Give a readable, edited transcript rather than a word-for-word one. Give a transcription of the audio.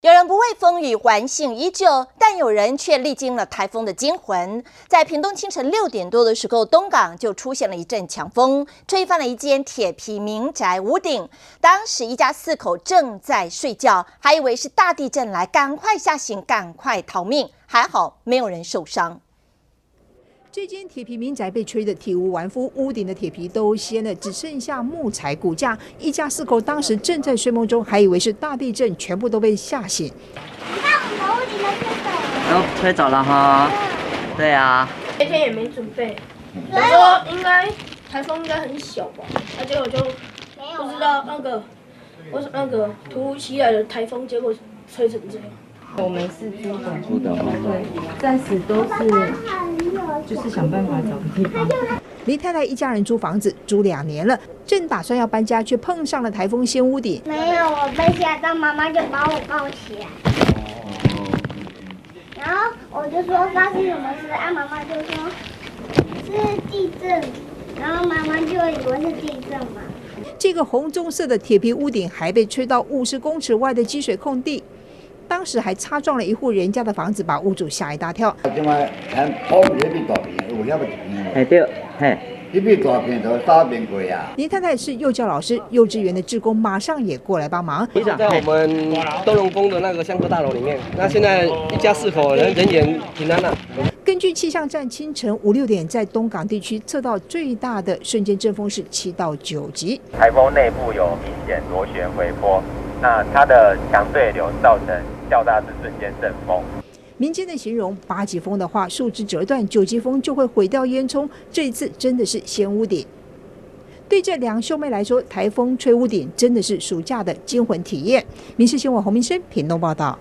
有人不畏风雨，顽性依旧，但有人却历经了台风的惊魂。在屏东清晨6点多的时候，东港就出现了一阵强风，吹翻了一间铁皮民宅屋顶。当时一家4口正在睡觉，还以为是大地震来，赶快吓醒，赶快逃命。还好没有人受伤。这间铁皮民宅被吹得体无完肤，屋顶的铁皮都掀了，只剩下木材骨架。一家4口当时正在睡梦中，还以为是大地震，全部都被吓醒。你看我们屋顶的吹走了，吹走了哈。对啊，那天也没准备，我说应该台风应该很小吧，结果就不知道那个突如其来的台风，结果吹成这样。我们是租的，对，暂时都是就是想办法找个地方。林太太一家人租房子租2年了，正打算要搬家，却碰上了台风掀屋顶。没有，我被吓到，妈妈就把我抱起来，然后我就说发生什么事啊，妈妈就说是地震，然后妈妈就以为是地震嘛。这个红棕色的铁皮屋顶还被吹到50公尺外的积水空地。当时还擦撞了一户人家的房子，把屋主吓一大跳。对，林太太是幼教老师，幼稚园的志工马上也过来帮忙。在我们东龙宫的那个香客大楼里面，那现在一家4口人员平安了。根据气象站清晨5、6点在东港地区测到最大的瞬间阵风是7到9级。台风内部有明显螺旋回波，那它的强对流造成较大的瞬间阵风。民间的形容8级风的话，树枝折断；9级风就会毁掉烟囱。这一次真的是掀屋顶。对这2兄妹来说，台风吹屋顶真的是暑假的惊魂体验。民视新闻洪明生屏东报道。